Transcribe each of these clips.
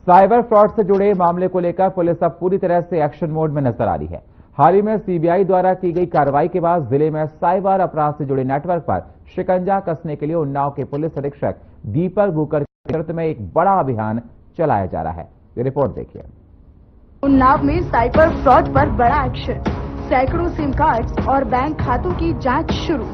Cyber fraud से जुड़े मामले को लेकर पुलिस अब पूरी तरह से एक्शन मोड में नजर आ रही है। हाल ही में सीबीआई द्वारा की गई कार्रवाई के बाद जिले में साइबर अपराध से जुड़े नेटवर्क पर शिकंजा कसने के लिए उन्नाव के पुलिस अधीक्षक दीपक भूकर के नेतृत्व में एक बड़ा अभियान चलाया जा रहा है। ये रिपोर्ट देखिए। उन्नाव में साइबर फ्रॉड पर बड़ा एक्शन, सैकड़ों सिम कार्ड और बैंक खातों की जांच शुरू।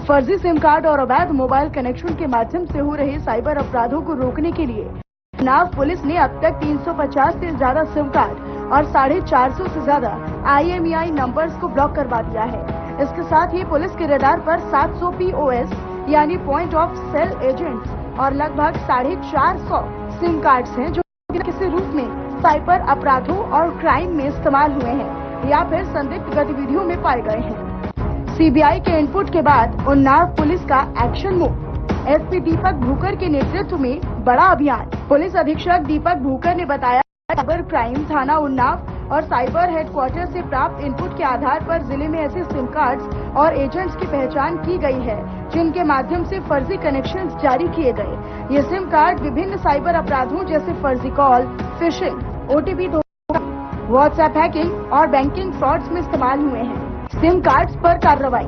फर्जी सिम कार्ड और अवैध मोबाइल कनेक्शन के माध्यम से हो रहे साइबर अपराधों को रोकने के लिए उन्नाव पुलिस ने अब तक 350 से ज्यादा सिम कार्ड और 450 से ज्यादा IMEI नंबर्स को ब्लॉक करवा दिया है। इसके साथ ही पुलिस के रडार पर 700 POS यानी पॉइंट ऑफ सेल एजेंट्स और लगभग 450 सिम कार्ड्स हैं जो किसी रूप में साइबर अपराधों और क्राइम में इस्तेमाल हुए हैं या फिर संदिग्ध गतिविधियों में पाए गए हैं। सीबीआई के इनपुट के बाद उन्नाव पुलिस का एक्शन मोड। एसपी दीपक भूकर के नेतृत्व में बड़ा अभियान। पुलिस अधीक्षक दीपक भूकर ने बताया, साइबर क्राइम थाना उन्नाव और साइबर हेडक्वार्टर से प्राप्त इनपुट के आधार पर जिले में ऐसे सिम कार्ड्स और एजेंट्स की पहचान की गई है जिनके माध्यम से फर्जी कनेक्शंस जारी किए गए। ये सिम कार्ड विभिन्न साइबर अपराधों जैसे फर्जी कॉल, फिशिंग, OTP धोखा, व्हाट्सएप हैकिंग और बैंकिंग फ्रॉड्स में इस्तेमाल हुए हैं। सिम कार्ड्स पर कार्रवाई।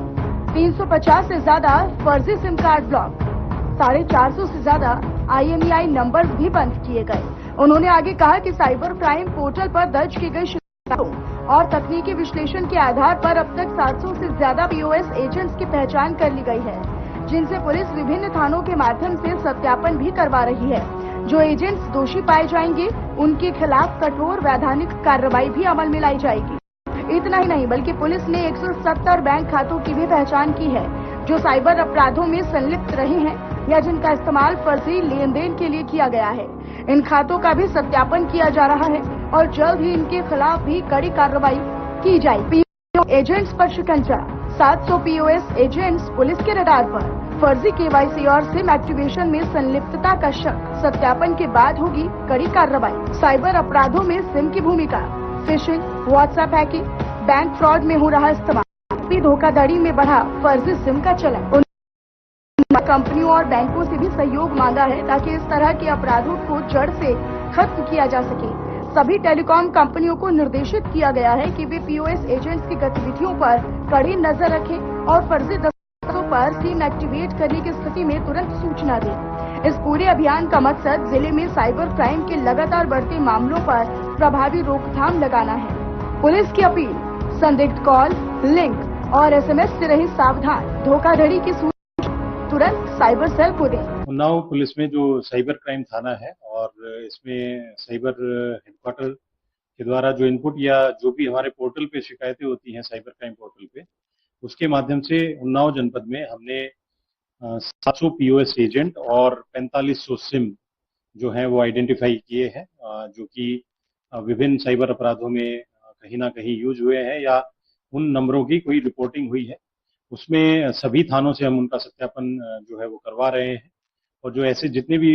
350 से ज्यादा फर्जी सिम कार्ड ब्लॉक, 450 से ज्यादा IMEI नंबर्स भी बंद किए गए। उन्होंने आगे कहा कि साइबर क्राइम पोर्टल पर दर्ज की गई शिकायतों और तकनीकी विश्लेषण के आधार पर अब तक 700 से ज्यादा POS एजेंट्स की पहचान कर ली गई है, जिनसे पुलिस विभिन्न थानों के माध्यम से सत्यापन भी करवा रही है। जो एजेंट्स दोषी पाए जाएंगे उनके खिलाफ कठोर वैधानिक कार्रवाई भी अमल में लाई जाएगी। इतना ही नहीं बल्कि पुलिस ने 170 बैंक खातों की भी पहचान की है जो साइबर अपराधों में संलिप्त रहे हैं या जिनका इस्तेमाल फर्जी लेन देन के लिए किया गया है। इन खातों का भी सत्यापन किया जा रहा है और जल्द ही इनके खिलाफ भी कड़ी कार्रवाई की जाएगी। एजेंट्स पर शिकंजा। 700 POS एजेंट्स पुलिस के रडार पर। फर्जी KYC और सिम एक्टिवेशन में संलिप्तता का शक, सत्यापन के बाद होगी कड़ी कार्रवाई। साइबर अपराधों में सिम की भूमिका, fishing, WhatsApp hacking, bank fraud में हो रहा इस्तेमाल, धोखाधड़ी में बढ़ा फर्जी सिम का चलन। उन्होंने कंपनियों और बैंकों से भी सहयोग मांगा है ताकि इस तरह के अपराधों को जड़ से खत्म किया जा सके। सभी टेलीकॉम कंपनियों को निर्देशित किया गया है कि वे POS एजेंट्स की गतिविधियों पर कड़ी नजर रखें और फर्जी दस्तावेजों पर सिम एक्टिवेट करने की स्थिति में तुरंत सूचना दें। इस पूरे अभियान का मकसद जिले में साइबर क्राइम के लगातार बढ़ते मामलों पर प्रभावी रोकथाम लगाना है। पुलिस की अपील, संदिग्ध कॉल, लिंक और SMS से रहे सावधान। धोखाधड़ी की सूचना तुरंत साइबर सेल को दें। उन्नाव पुलिस में जो साइबर क्राइम थाना है और इसमें साइबर हेडक्वार्टर के द्वारा जो इनपुट या जो भी हमारे पोर्टल पे शिकायतें होती हैं साइबर क्राइम पोर्टल पे, उसके माध्यम से उन्नाव जनपद में हमने 700 POS एजेंट और 4500 सिम जो हैं वो आइडेंटिफाई किए हैं, जो कि विभिन्न साइबर अपराधों में कहीं ना कहीं यूज हुए हैं या उन नंबरों की कोई रिपोर्टिंग हुई है। उसमें सभी थानों से हम उनका सत्यापन जो है वो करवा रहे हैं और जो ऐसे जितने भी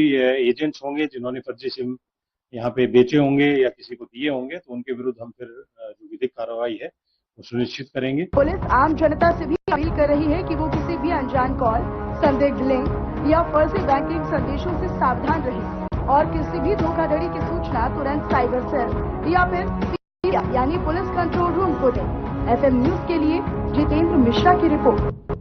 एजेंट्स होंगे जिन्होंने फर्जी सिम यहाँ पे बेचे होंगे या किसी को दिए होंगे तो उनके विरुद्ध हम फिर जो विधिक कार्रवाई है वो सुनिश्चित करेंगे। पुलिस आम जनता से भी अपील कर रही है कि वो किसी भी अनजान कॉल, संदिग्ध लिंक या फर्जी बैंकिंग संदेशों से सावधान रहे और किसी भी धोखाधड़ी की सूचना तुरंत साइबर सेल या फिर यानी पुलिस कंट्रोल रूम को दें। FM न्यूज के लिए जितेंद्र मिश्रा की रिपोर्ट।